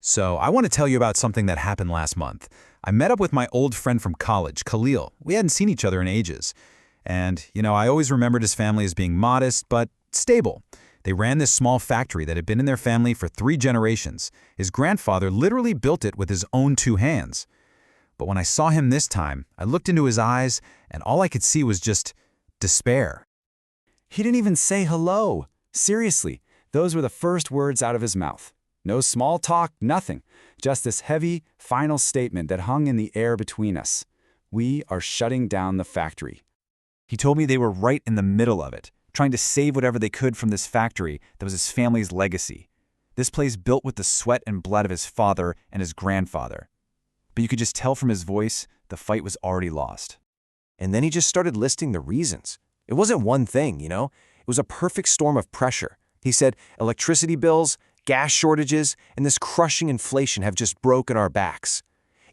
So, I want to tell you about something that happened last month. I met up with my old friend from college, Khalil. We hadn't seen each other in ages. And, I always remembered his family as being modest, but stable. They ran this small factory that had been in their family for 3 generations. His grandfather literally built it with his own 2 hands. But when I saw him this time, I looked into his eyes, and all I could see was just despair. He didn't even say hello. Seriously, those were the first words out of his mouth. No small talk, nothing. Just this heavy, final statement that hung in the air between us. We are shutting down the factory. He told me they were right in the middle of it, trying to save whatever they could from this factory that was his family's legacy. This place built with the sweat and blood of his father and his grandfather. But you could just tell from his voice, the fight was already lost. And then he just started listing the reasons. It wasn't one thing, It was a perfect storm of pressure. He said electricity bills, gas shortages, and this crushing inflation have just broken our backs.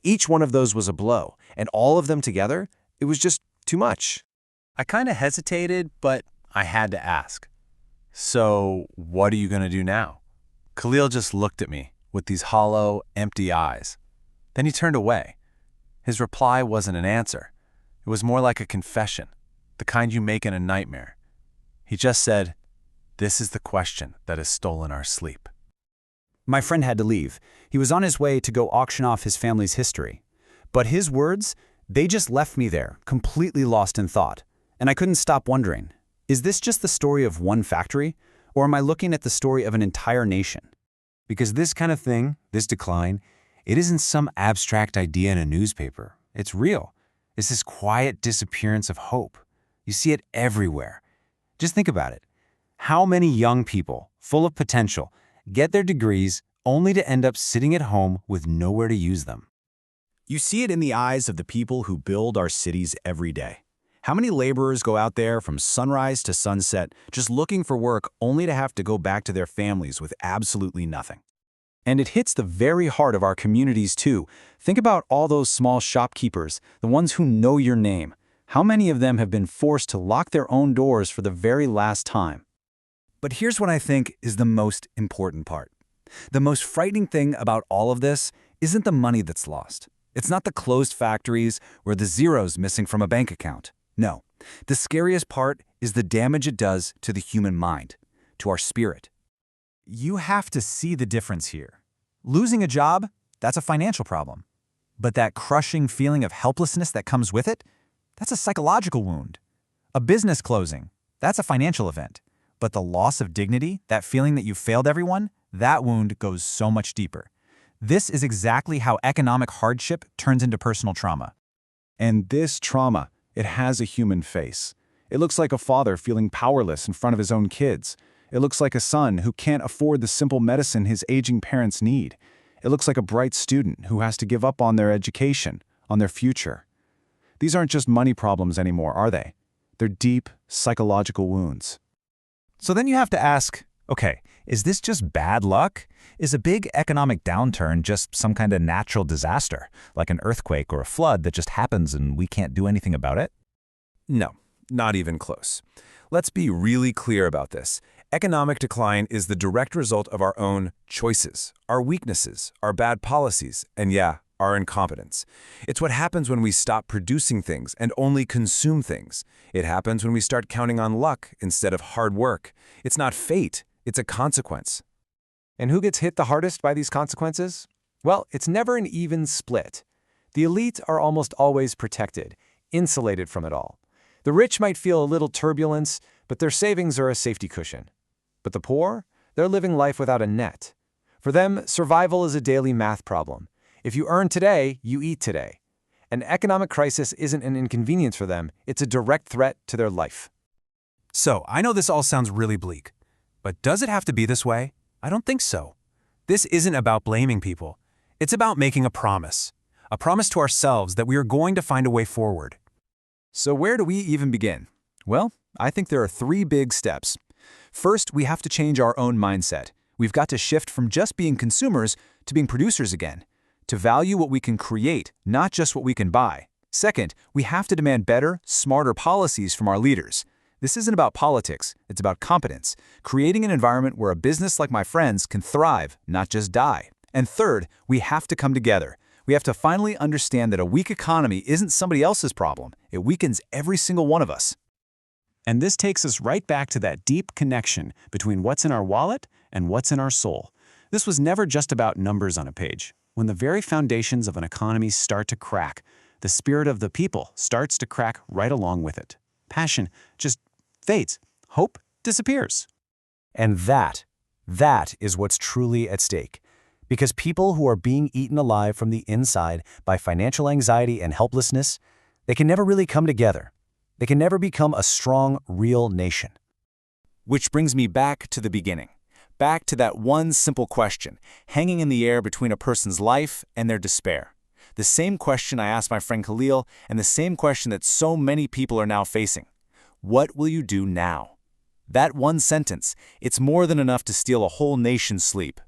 Each one of those was a blow, and all of them together, it was just too much. I kind of hesitated, but I had to ask. So, what are you going to do now? Khalil just looked at me with these hollow, empty eyes. Then he turned away. His reply wasn't an answer. It was more like a confession, the kind you make in a nightmare. He just said, "This is the question that has stolen our sleep." My friend had to leave. He was on his way to go auction off his family's history. But his words, they just left me there, completely lost in thought. And I couldn't stop wondering, is this just the story of one factory? Or am I looking at the story of an entire nation? Because this kind of thing, this decline, it isn't some abstract idea in a newspaper. It's real. It's this quiet disappearance of hope. You see it everywhere. Just think about it. How many young people, full of potential, get their degrees only to end up sitting at home with nowhere to use them? You see it in the eyes of the people who build our cities every day. How many laborers go out there from sunrise to sunset just looking for work only to have to go back to their families with absolutely nothing? And it hits the very heart of our communities too. Think about all those small shopkeepers, the ones who know your name. How many of them have been forced to lock their own doors for the very last time? But here's what I think is the most important part. The most frightening thing about all of this isn't the money that's lost. It's not the closed factories or the zeros missing from a bank account. No, the scariest part is the damage it does to the human mind, to our spirit. You have to see the difference here. Losing a job, that's a financial problem. But that crushing feeling of helplessness that comes with it, that's a psychological wound. A business closing, that's a financial event. But the loss of dignity, that feeling that you failed everyone, that wound goes so much deeper. This is exactly how economic hardship turns into personal trauma. And this trauma, it has a human face. It looks like a father feeling powerless in front of his own kids. It looks like a son who can't afford the simple medicine his aging parents need. It looks like a bright student who has to give up on their education, on their future. These aren't just money problems anymore, are they? They're deep psychological wounds. So then you have to ask, okay, is this just bad luck? Is a big economic downturn just some kind of natural disaster, like an earthquake or a flood that just happens and we can't do anything about it? No, not even close. Let's be really clear about this. Economic decline is the direct result of our own choices, our weaknesses, our bad policies, and yeah, our incompetence. It's what happens when we stop producing things and only consume things. It happens when we start counting on luck instead of hard work. It's not fate, it's a consequence. And who gets hit the hardest by these consequences? Well, it's never an even split. The elite are almost always protected, insulated from it all. The rich might feel a little turbulence, but their savings are a safety cushion. But the poor, they're living life without a net. For them, survival is a daily math problem. If you earn today, you eat today. An economic crisis isn't an inconvenience for them, it's a direct threat to their life. So, I know this all sounds really bleak, but does it have to be this way? I don't think so. This isn't about blaming people. It's about making a promise to ourselves that we are going to find a way forward. So where do we even begin? Well, I think there are 3 big steps. First, we have to change our own mindset. We've got to shift from just being consumers to being producers again, to value what we can create, not just what we can buy. Second, we have to demand better, smarter policies from our leaders. This isn't about politics, it's about competence, creating an environment where a business like my friend's can thrive, not just die. And third, we have to come together. We have to finally understand that a weak economy isn't somebody else's problem. It weakens every single one of us. And this takes us right back to that deep connection between what's in our wallet and what's in our soul. This was never just about numbers on a page. When the very foundations of an economy start to crack, the spirit of the people starts to crack right along with it. Passion just fades. Hope disappears. And that is what's truly at stake. Because people who are being eaten alive from the inside by financial anxiety and helplessness, they can never really come together. They can never become a strong, real nation. Which brings me back to the beginning. Back to that one simple question, hanging in the air between a person's life and their despair. The same question I asked my friend Khalil, and the same question that so many people are now facing. What will you do now? That one sentence, it's more than enough to steal a whole nation's sleep.